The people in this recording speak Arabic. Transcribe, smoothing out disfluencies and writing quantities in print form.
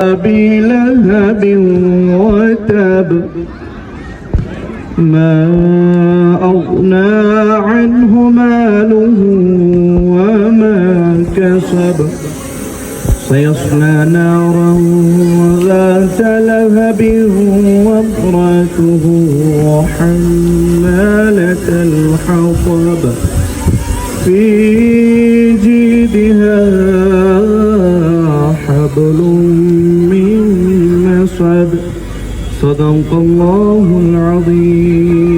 أبي لهب وتب ما أغنى عنه ماله وما كسب سيصلى نارا ذات لهب وامرأته حمالة الحطب في جيدها حبل من مسد صدق الله العظيم.